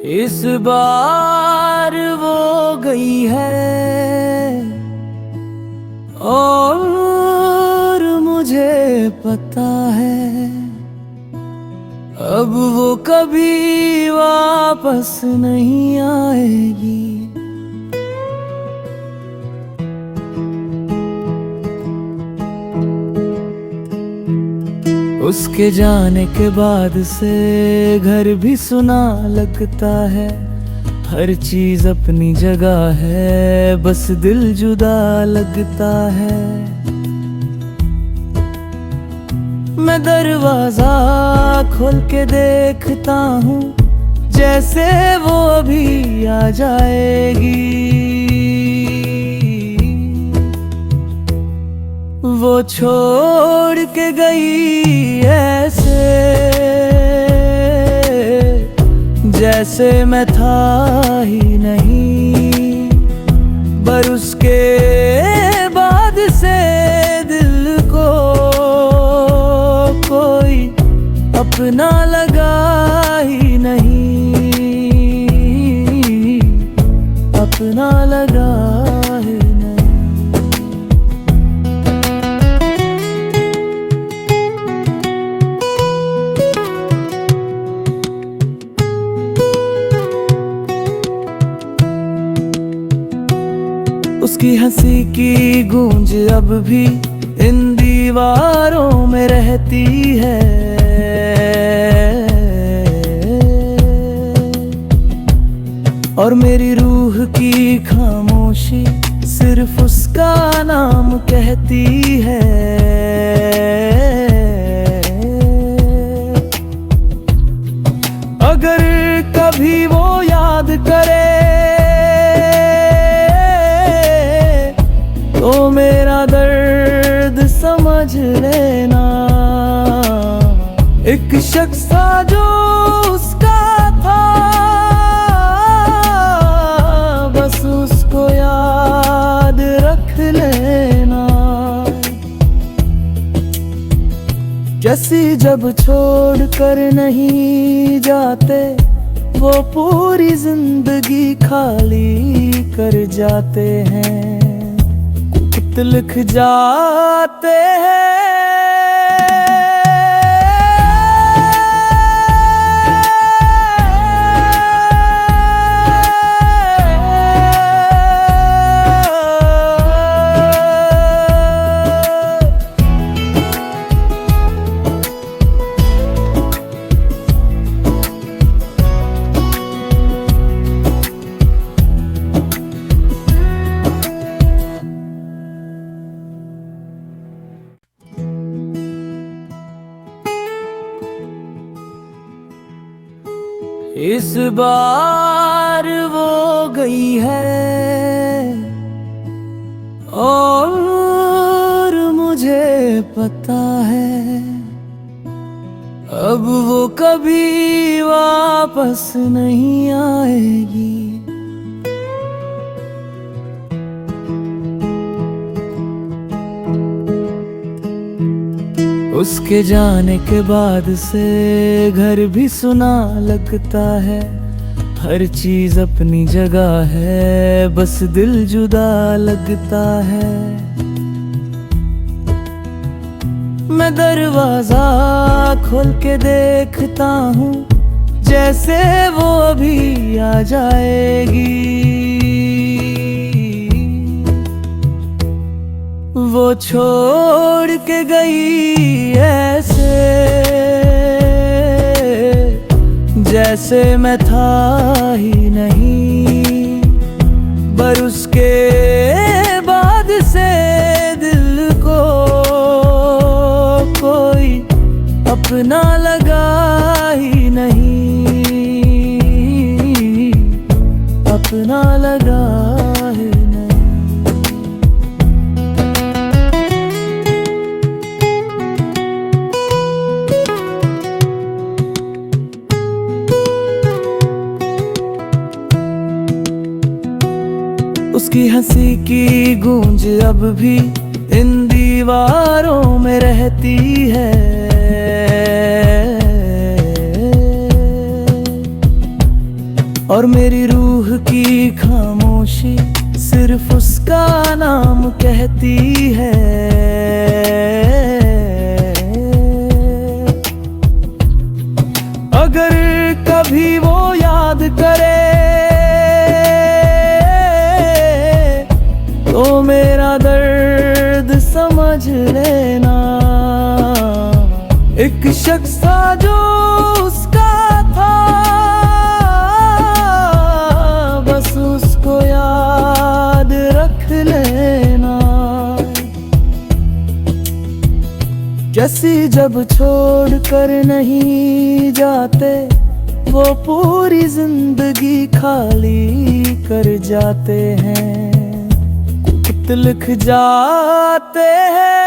इस बार वो गई है और मुझे पता है अब वो कभी वापस नहीं आएगी। उसके जाने के बाद से घर भी सुना लगता है, हर चीज अपनी जगह है, बस दिल जुदा लगता है। मैं दरवाजा खोल के देखता हूँ जैसे वो अभी आ जाएगी। वो छोड़ के गई ऐसे जैसे मैं था ही नहीं, पर उसके बाद से दिल को कोई अपना लगा ही नहीं, अपना लगा ही नहीं। उसकी हंसी की गूंज अब भी इन दीवारों में रहती है, और मेरी रूह की खामोशी सिर्फ उसका नाम कहती है। अगर कभी वो याद करे तो मेरा दर्द समझ लेना। एक शख्स था जो उसका था, बस उसको याद रख लेना। जैसी जब छोड़ कर नहीं जाते वो पूरी जिंदगी खाली कर जाते हैं, लिख जाते हैं। इस बार वो गई है और मुझे पता है अब वो कभी वापस नहीं आएगी। उसके जाने के बाद से घर भी सुना लगता है, हर चीज अपनी जगह है, बस दिल जुदा लगता है। मैं दरवाजा खोल के देखता हूँ जैसे वो अभी आ जाएगी। वो छोड़ के गई ऐसे जैसे मैं था ही नहीं, पर उसके बाद से दिल को कोई अपना लगा ही नहीं, अपना लगा ही नहीं। उसकी हंसी की गूंज अब भी इन दीवारों में रहती है, और मेरी रूह की खामोशी सिर्फ उसका नाम कहती है। अगर कभी वो याद करे तो मेरा दर्द समझ लेना। एक शख्स था जो उसका था, बस उसको याद रख लेना। जैसी जब छोड़ कर नहीं जाते वो पूरी जिंदगी खाली कर जाते हैं, खत लिख जाते हैं।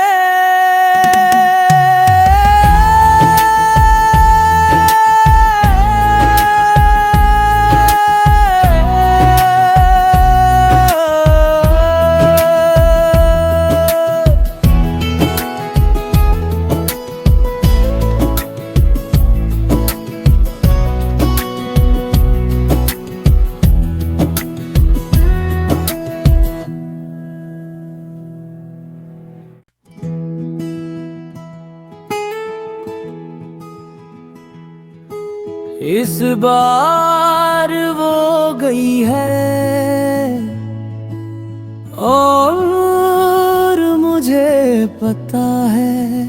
इस बार वो गई है और मुझे पता है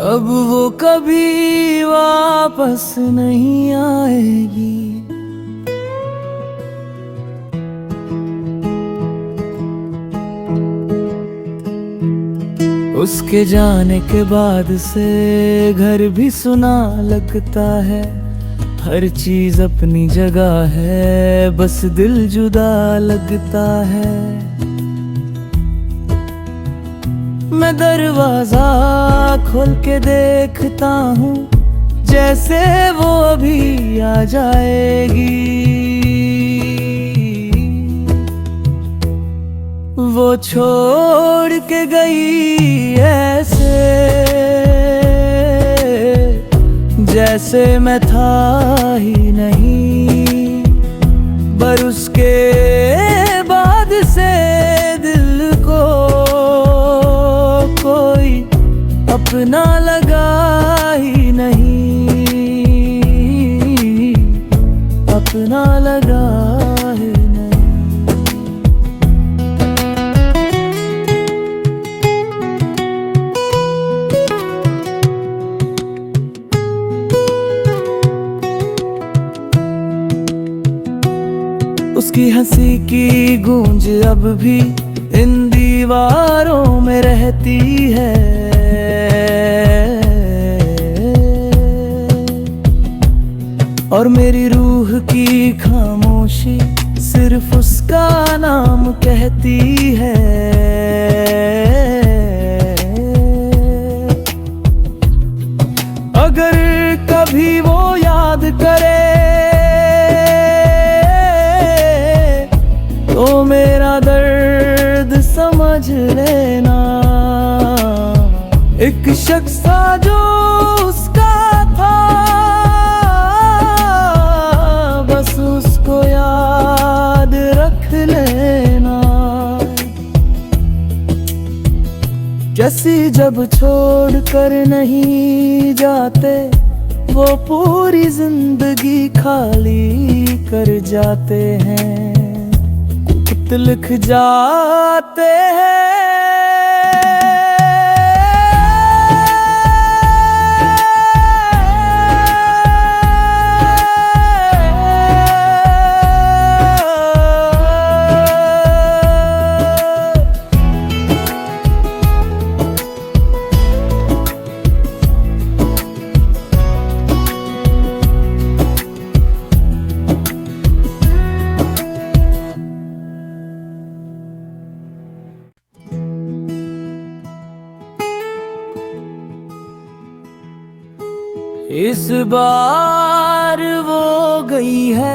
अब वो कभी वापस नहीं आएगी। उसके जाने के बाद से घर भी सुना लगता है, हर चीज अपनी जगह है, बस दिल जुदा लगता है। मैं दरवाजा खोल के देखता हूँ जैसे वो अभी आ जाएगी। वो छोड़ के गई ऐसे जैसे मैं था ही नहीं, पर उसके बाद से दिल को कोई अपना लगा ही नहीं, अपना लगा ही नहीं। उसकी हंसी की गूंज अब भी इन दीवारों में रहती है, और मेरी रूह की खामोशी सिर्फ उसका नाम कहती है। अगर कभी वो याद करे तो मेरा दर्द समझ लेना। एक शख्स था जो उसका था, बस उसको याद रख लेना। जैसी जब छोड़ कर नहीं जाते वो पूरी जिंदगी खाली कर जाते हैं, लिख जाते हैं। इस बार वो गई है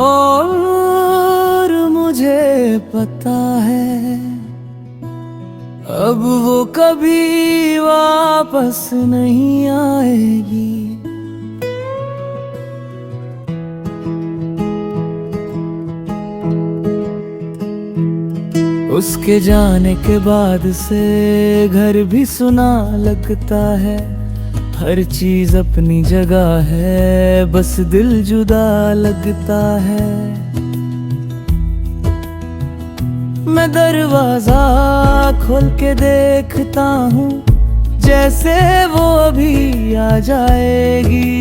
और मुझे पता है अब वो कभी वापस नहीं आएगी। उसके जाने के बाद से घर भी सुना लगता है। हर चीज अपनी जगह है, बस दिल जुदा लगता है। मैं दरवाजा खोल के देखता हूँ, जैसे वो अभी आ जाएगी।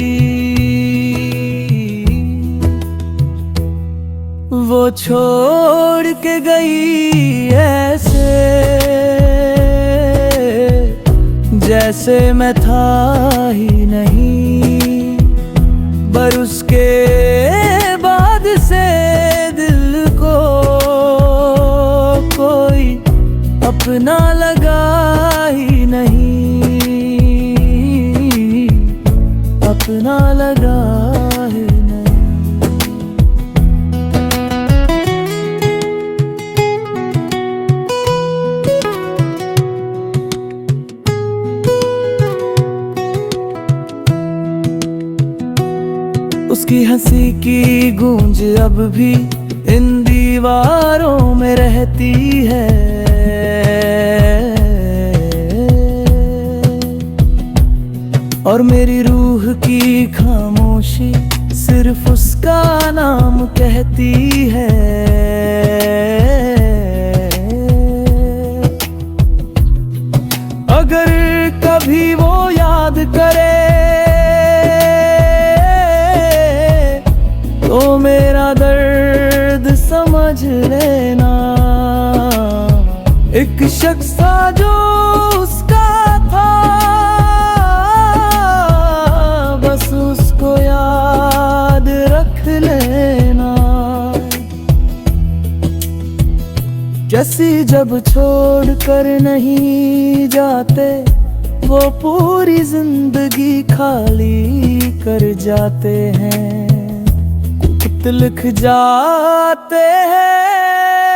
वो छोड़ के गई ऐसे, जैसे मैं था ही नहीं। पर उसके बाद से दिल को कोई अपना लगा ही नहीं, अपना लगा ही नहीं। उसकी हंसी की गूंज अब भी इन दीवारों में रहती है। और मेरी रूह की खामोशी सिर्फ उसका नाम कहती है। अगर कभी वो याद करे तो मेरा दर्द समझ लेना। एक शख्स था जो उसका था, बस उसको याद रख लेना। जैसी जब छोड़ कर नहीं जाते, वो पूरी जिंदगी खाली कर जाते हैं। लिख जाते हैं।